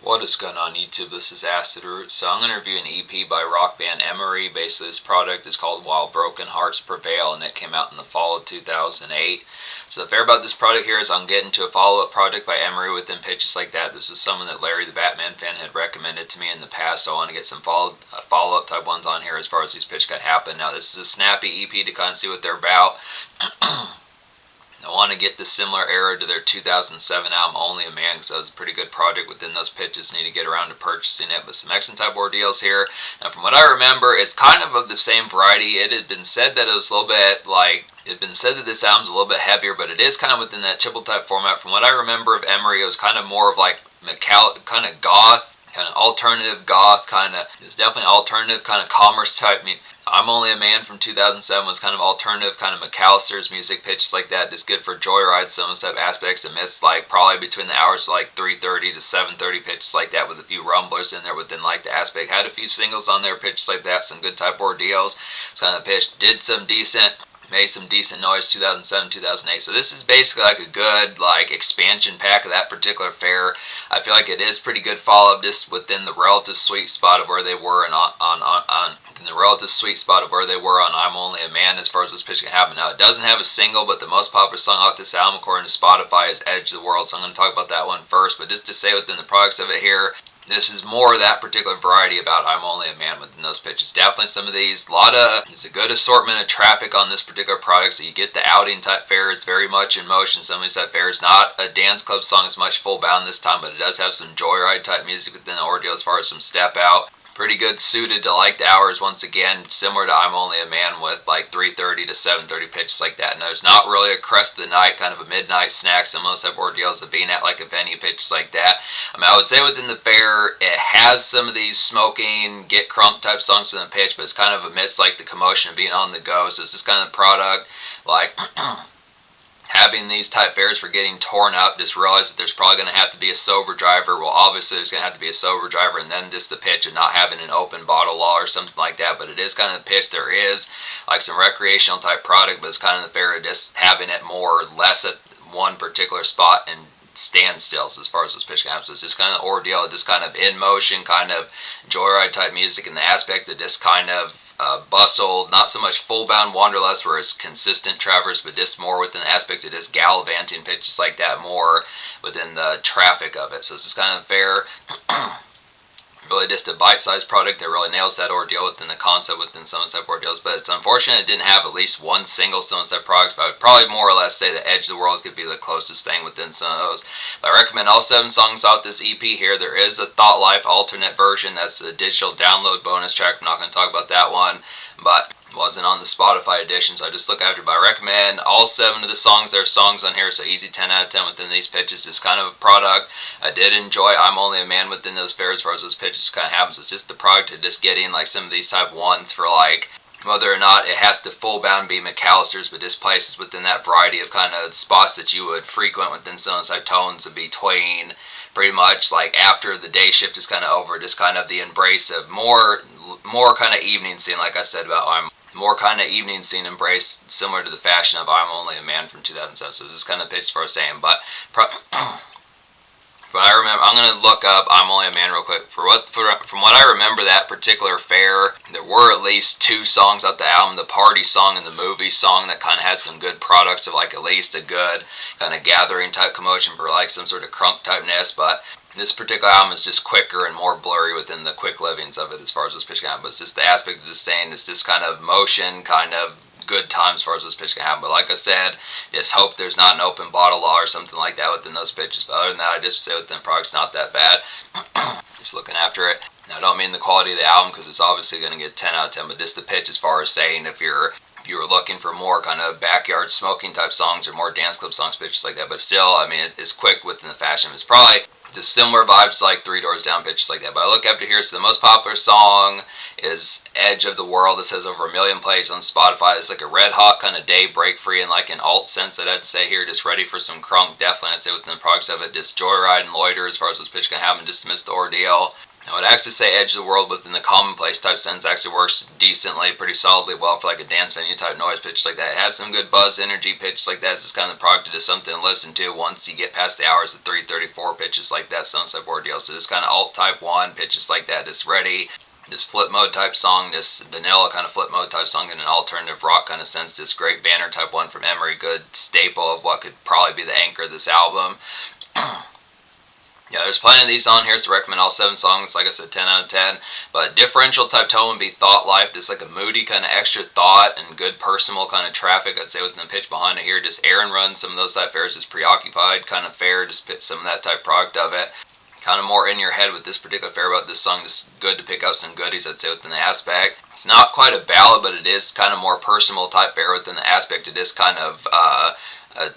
What is going on YouTube? This is Acid Root. So I'm going to review an EP by rock band Emery. Basically this product is called While Broken Hearts Prevail, and it came out in the fall of 2008. So the fair about this product here is I'm getting to a follow-up project by Emery within pitches like that. This is someone that Larry the Batman fan had recommended to me in the past, so I want to get some follow-up type ones on here as far as these pitches can happen. Now this is a snappy EP to kind of see what they're about. I want to get the similar era to their 2007 album Only a Man, because that was a pretty good project within those pitches. Need to get around to purchasing it, but some excellent type ordeals here. Now from what I remember, it's kind of the same variety. It had been said that it was a little bit like, it had been said that this album's a little bit heavier, but it is kind of within that typical type format. From what I remember of Emery, it was kind of more of like kind of goth, kind of alternative goth, it was definitely alternative, kind of commerce type music. I'm Only a Man from 2007 was kind of alternative, kind of McAllister's music, pitches like that. Just good for joyrides, some of the type aspects. Amidst like probably between the hours like 3:30 to 7:30, pitches like that, with a few rumblers in there within like the aspect. Had a few singles on there, pitches like that, some good type ordeals. It's kind of pitch. Did some decent. Made some decent noise 2007, 2008. So this is basically like a good like expansion pack of that particular fair. I feel like it is pretty good follow-up just within the relative sweet spot of where they were and on the relative sweet spot of where they were on I'm Only a Man as far as this pitch can happen. Now it doesn't have a single, but the most popular song off this album according to Spotify is Edge of the World. So I'm going to talk about that one first. But just to say within the products of it here, this is more that particular variety about I'm Only a Man within those pitches. Definitely some of these, there's a good assortment of traffic on this particular product, so you get the outing type fare. It's very much in motion. Some of these type fares, not a dance club song as much full bound this time, but it does have some joyride type music within the ordeal as far as some step out. Pretty good suited to like the hours, once again, similar to I'm Only a Man with like 3:30 to 7:30 pitches like that. And there's not really a crest of the night, kind of a midnight snack, some of those type of ordeals of being at like a venue pitches like that. I mean, I would say within the fair, it has some of these smoking, get crunk type songs within the pitch, but it's kind of amidst like the commotion of being on the go. So it's this kind of product, like having these type fairs for getting torn up. Just realize that there's probably going to have to be a sober driver. Well, obviously there's going to have to be a sober driver, and then just the pitch of not having an open bottle law or something like that. But it is kind of the pitch. There is like some recreational type product, but it's kind of the fair of just having it more or less at one particular spot and standstills as far as this pitch happens. So it's just kind of ordeal, just kind of in motion, kind of joyride type music, and the aspect of just kind of bustle, not so much full-bound wanderlust where it's consistent traverse, but just more within the aspect of this gallivanting pitches like that, more within the traffic of it. So it's just kind of fair. Really just a bite-sized product that really nails that ordeal within the concept within some of the type ordeals. But it's unfortunate it didn't have at least one single some of the type products, but I would probably more or less say that Edge of the World could be the closest thing within some of those. But I recommend all 7 songs off this EP here. There is a Thought Life alternate version. That's the digital download bonus track. I'm not going to talk about that one, but wasn't on the Spotify edition, so I just look after it. But I recommend all 7 of the songs. There are songs on here, so easy 10 out of 10 within these pitches. It's kind of a product. I did enjoy I'm Only a Man within those fairs as far as those pitches kind of happens. It's just the product of just getting like some of these type ones for like whether or not it has to full bound be McAllister's, but just places within that variety of kind of spots that you would frequent within some type tones of between pretty much like after the day shift is kind of over, just kind of the embrace of more kind of evening scene, like I said about I'm more kind of evening scene embrace, similar to the fashion of I'm Only a Man from 2007. So this is kind of pitch for saying, but I remember, I'm going to look up I'm Only a Man real quick. From what I remember that particular fair, there were at least 2 songs off the album, the party song and the movie song, that kind of had some good products of like at least a good kind of gathering type commotion for like some sort of crunk typeness. But this particular album is just quicker and more blurry within the quick livings of it as far as this pitch can happen. But it's just the aspect of just saying it's just kind of motion, kind of good times as far as this pitch can happen. But like I said, just hope there's not an open bottle law or something like that within those pitches. But other than that, I just say within the product's not that bad. Just looking after it. Now I don't mean the quality of the album, because it's obviously going to get 10 out of 10, but just the pitch as far as saying if you were looking for more kind of backyard smoking type songs or more dance club songs, pitches like that. But still, I mean, it's quick within the fashion. It's probably just similar vibes like 3 Doors Down, pitches like that. But I look after here, so the most popular song is Edge of the World. This has over 1 million plays on Spotify. It's like a red hot kind of day, break free in like an alt sense that I'd say here, just ready for some crunk. Definitely I'd say within the products of it, just joyride and loiter as far as this pitch can happen, just to miss the ordeal. I would actually say Edge of the World within the commonplace type sense actually works decently, pretty solidly well for like a dance venue type noise pitch like that. It has some good buzz energy pitches like that. It's just kind of the product to something to listen to once you get past the hours of 334 pitches like that, some type of ordeal. So this kind of alt type 1 pitches like that is ready. This flip mode type song, this vanilla kind of flip mode type song in an alternative rock kind of sense, this great banner type 1 from Emery, good staple of what could probably be the anchor of this album. Yeah, there's plenty of these on here, so I recommend all 7 songs. Like I said, 10 out of 10. But differential type tone would be Thought Life. There's like a moody kind of extra thought and good personal kind of traffic, I'd say, within the pitch behind it here. Just Aaron runs some of those type fares, just preoccupied kind of fare, just put some of that type product of it. Kind of more in your head with this particular fare about this song. Just good to pick up some goodies, I'd say, within the aspect. It's not quite a ballad, but it is kind of more personal type fare within the aspect. It is kind of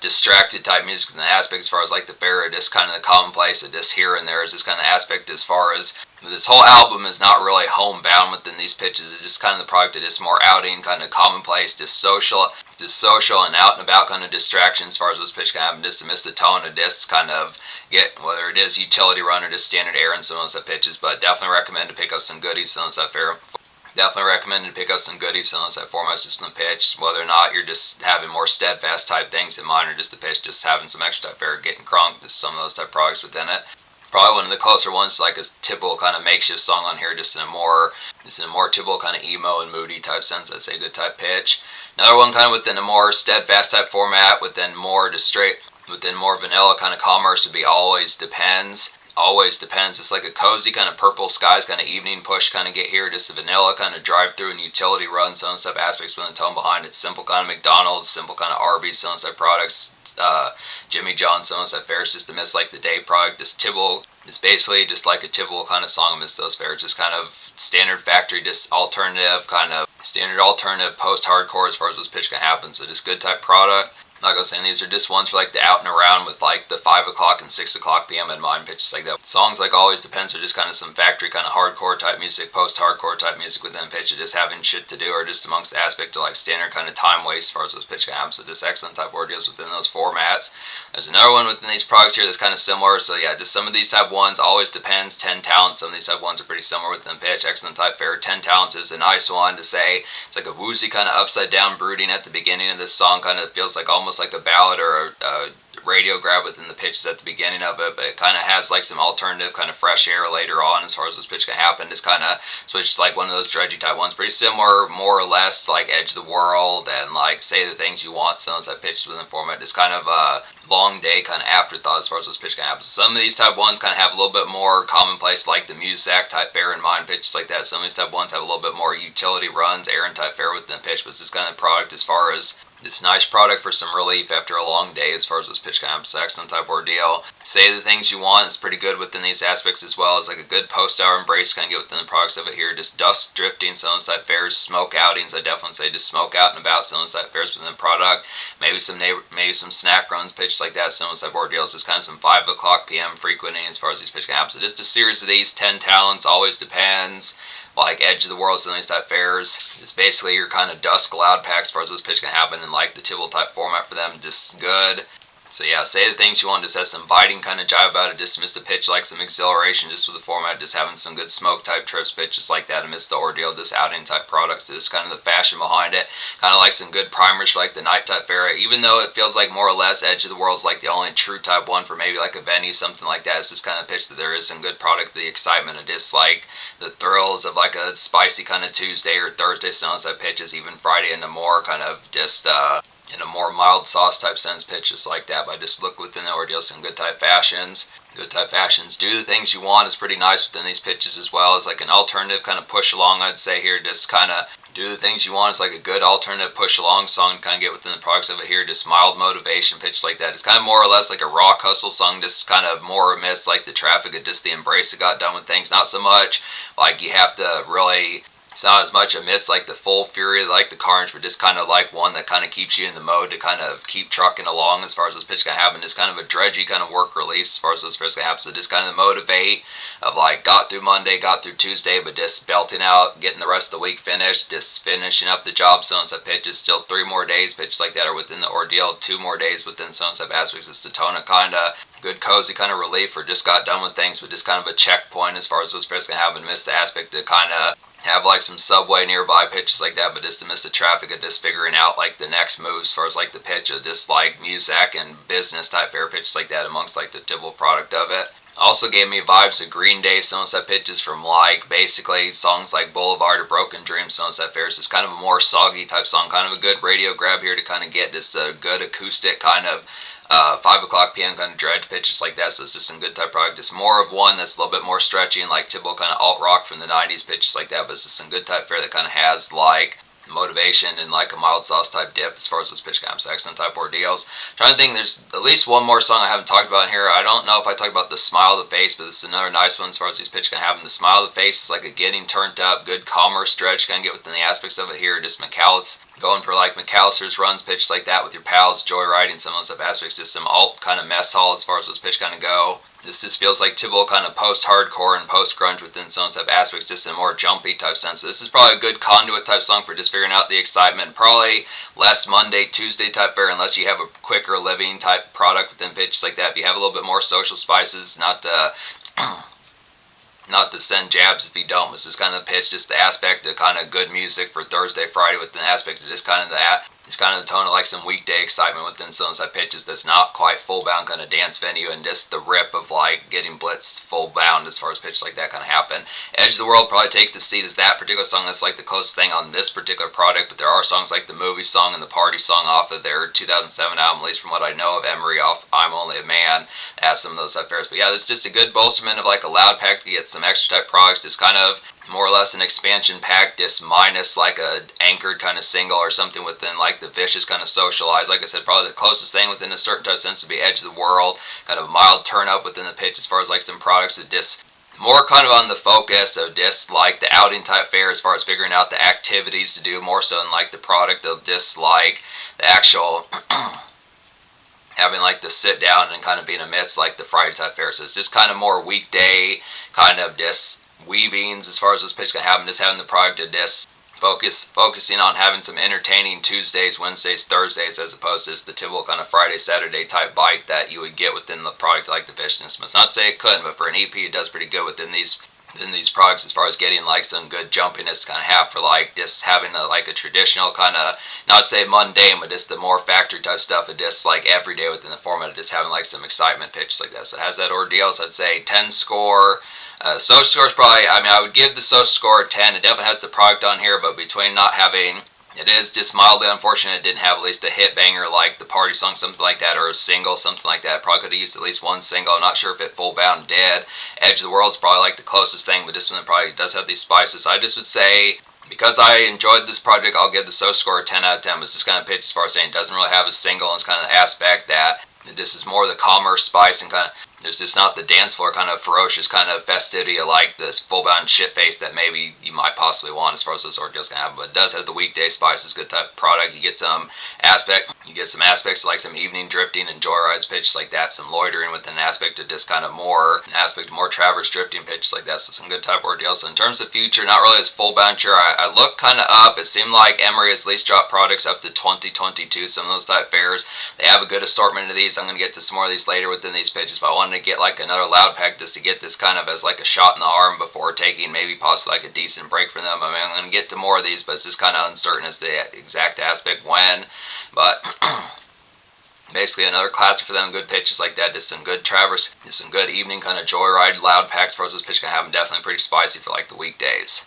distracted type music in the aspect as far as like the fare, it is kind of the commonplace, it is here and there is this kind of aspect as far as this whole album is not really homebound within these pitches. It's just kind of the product that is more outing, kind of commonplace, just social and out and about kind of distraction as far as this pitch can happen, just to miss the tone of this kind of get, whether it is utility run or just standard air and some of those pitches. But definitely recommend to pick up some goodies on that fare. Definitely recommend to pick up some goodies unless that format's just from the pitch, whether or not you're just having more steadfast type things in mind or just the pitch, just having some extra type fare, getting crunk, just some of those type products within it. Probably one of the closer ones, like a typical kind of makeshift song on here, just in a more typical kind of emo and moody type sense. I'd say good type pitch. Another one kind of within a more steadfast type format, within more vanilla kind of commerce would be Always Depends. Always Depends. It's like a cozy kind of purple skies kind of evening push kind of get here. Just a vanilla kind of drive through and utility run, some stuff aspects with the tone behind it. Simple kind of McDonald's, simple kind of Arby's, some stuff products. Jimmy John's, some stuff fares just to miss like the day product. This Tibble is basically just like a typical kind of song amidst those fares. Just kind of standard factory, just alternative kind of standard alternative post hardcore as far as this pitch can happen. So just good type product. Like I was saying, these are just ones for like the out and around with like the 5 o'clock and 6 o'clock p.m. in mind pitches like that. Songs like Always Depends are just kind of some factory kind of hardcore type music, post-hardcore type music within pitch, just having shit to do or just amongst the aspect of like standard kind of time waste as far as those pitch can happen. So just excellent type ordeals within those formats. There's another one within these products here that's kind of similar. So yeah, just some of these type ones, Always Depends, 10 Talents. Some of these type ones are pretty similar within pitch. Excellent type fare. 10 Talents is a nice one to say. It's like a woozy kind of upside down brooding at the beginning of this song. Kind of feels like almost like a ballad or a radio grab within the pitches at the beginning of it, but it kind of has like some alternative kind of fresh air later on as far as this pitch can happen. It's kind of switched like one of those dredgy type ones, pretty similar more or less to like Edge of the World and like Say the Things You Want, some of those type pitches within the format. It's kind of a long day kind of afterthought as far as this pitch can happen. So some of these type ones kind of have a little bit more commonplace like the Muzak type fare in mind pitches like that. Some of these type ones have a little bit more utility runs, Aaron type fare within the pitch, but it's just kind of product as far as this nice product for some relief after a long day as far as this pitch kind of excellent type ordeal. Say the Things You Want is pretty good within these aspects as well as like a good post-hour embrace kind of get within the products of it here. Just dust drifting, some of those type fares, smoke outings. I definitely say just smoke out and about, some of those type fares within the product. Maybe some snack runs pitched like that, some of those type ordeals. Just kind of some 5 o'clock p.m. frequenting as far as these pitch can happen. So just a series of these 10 Talents, Always Depends, like Edge of the World, some of these type fares. It's basically your kind of dusk loud packs as far as this pitch can happen in like the Tibble type format for them. Just good. So yeah, Say the Things You Want just has some biting kind of jive about it, just amidst the pitch, like some exhilaration just with the format, just having some good smoke type trips pitches like that amidst the ordeal, just outing type products, just kind of the fashion behind it, kind of like some good primers for like the night type fare, even though it feels like more or less Edge of the World is like the only true type one for maybe like a venue, something like that. It's just kind of pitch that there is some good product, the excitement of just like the thrills of like a spicy kind of Tuesday or Thursday sounds type pitches, even Friday into more kind of just in a more mild sauce type sense pitches like that. But I just look within the ordeal, some good type fashions. Good type fashions. Do the Things You Want is pretty nice within these pitches as well as like an alternative kind of push along, I'd say here. Just kind of Do the Things You Want is like a good alternative push along song to kind of get within the products of it here. Just mild motivation pitch like that. It's kind of more or less like a rock hustle song, just kind of more amidst like the traffic of just the embrace that got done with things. Not so much like you have to really, it's not as much amidst like the full fury like the carnage, but just kind of like one that kind of keeps you in the mode to kind of keep trucking along as far as those pitches can happen. It's kind of a dredgy kind of work release as far as those pitches can happen. So just kind of motivate of like got through Monday, got through Tuesday, but just belting out, getting the rest of the week finished, just finishing up the job. So and stuff pitches, still 3 more days pitches like that are within the ordeal, 2 more days within so and stuff aspects. It's to tone it kind of good cozy kind of relief, or just got done with things, but just kind of a checkpoint as far as those pitches can happen. Miss the aspect to kind of have like some subway nearby pitches like that, but just to miss the traffic of just figuring out like the next moves as far as like the pitch of just like music and business type fair pitches like that amongst like the typical product of it. Also gave me vibes of Green Day, Sunset pitches from like basically songs like Boulevard or Broken Dreams, Sunset Fairs. It's kind of a more soggy type song, kind of a good radio grab here to kind of get just a good acoustic kind of 5 o'clock p.m. kind of dredge pitches like that. So it's just some good type product. It's more of one that's a little bit more stretchy and like typical kind of alt rock from the 90s pitches like that, but it's just some good type fare that kind of has like motivation and like a mild sauce type dip as far as those pitch camps, excellent type ordeals. Trying to think, there's at least one more song I haven't talked about in here. I don't know if I talked about the Smile of the Face, but this is another nice one as far as these pitch can happen. The Smile of the Face is like a getting turned up, good calmer stretch, kind of get within the aspects of it here. Just McAllis going for like McAllister's runs, pitch like that with your pals, joyriding, some of those aspects, just some alt kind of mess hall as far as those pitch kind of go. This just feels like typical kind of post-hardcore and post-grunge within some type aspects, just in a more jumpy type sense. So this is probably a good conduit type song for just figuring out the excitement. Probably less Monday, Tuesday type fare, unless you have a quicker living type product within pitches like that. If you have a little bit more social spices, not to send jabs if you don't. This is kind of the pitch, just the aspect of kind of good music for Thursday, Friday, with an aspect of just kind of that. It's kind of the tone of like some weekday excitement within some of those pitches that's not quite full bound kind of dance venue, and just the rip of like getting blitzed full bound as far as pitches like that kind of happen. Edge of the World probably takes the seat as that particular song that's like the closest thing on this particular product, but there are songs like the movie song and the party song off of their 2007 album, at least from what I know of Emery off I'm Only a Man, at some of those type fairs. But yeah, it's just a good bolsterment of like a loud pack to get some extra type products, just kind of more or less an expansion pack, just minus like a anchored kind of single or something within like the vicious kind of socialized. Like I said, probably the closest thing within a certain type of sense would be Edge of the World, kind of mild turn up within the pitch as far as like some products that just more kind of on the focus of just like the outing type fare as far as figuring out the activities to do, more so than like the product of just like the actual having like the sit down and kind of being amidst like the Friday type fare. So it's just kind of more weekday kind of just weavings as far as this pitch can happen, just having the product to just focusing on having some entertaining Tuesdays, Wednesdays, Thursdays, as opposed to just the typical kind of Friday, Saturday type bite that you would get within the product like the Viciousness. It's not to say it couldn't, but for an EP it does pretty good within these products as far as getting like some good jumpiness to kind of have for like just having like a traditional kind of, not to say mundane, but just the more factory type stuff of just like every day within the format of just having like some excitement pitches like that. So it has that ordeal. So I'd say 10 score. Social score is probably, I mean, I would give the social score a 10. It definitely has the product on here, but between not having, it is just mildly unfortunate it didn't have at least a hit banger like the party song, something like that, or a single, something like that. Probably could have used at least one single. I'm not sure if it full bound dead. Edge of the World is probably like the closest thing, but this one probably does have these spices. I just would say, because I enjoyed this project, I'll give the social score a 10 out of 10. It's just kind of pitch as far as saying it doesn't really have a single, and it's kind of the aspect that this is more the calmer spice and kind of, there's just not the dance floor kind of ferocious kind of festivity of like this full bound shit face that maybe you might possibly want as far as those ordeals can have. But it does have the weekday spices, good type of product. You get some aspects like some evening drifting and joyrides pitches like that, some loitering with an aspect of just kind of more traverse drifting pitches like that. So some good type of ordeals. So in terms of future, not really as full bound sure. I look kind of up. It seemed like Emery has at least dropped products up to 2022. Some of those type fairs, they have a good assortment of these. I'm going to get to some more of these later within these pitches, but I wanted to get like another loud pack just to get this kind of as like a shot in the arm before taking maybe possibly like a decent break for them. I mean, I'm going to get to more of these, but it's just kind of uncertain as to the exact aspect when. But basically another classic for them, good pitches like that, just some good traverse, just some good evening kind of joyride loud packs for those pitches can have them, definitely pretty spicy for like the weekdays.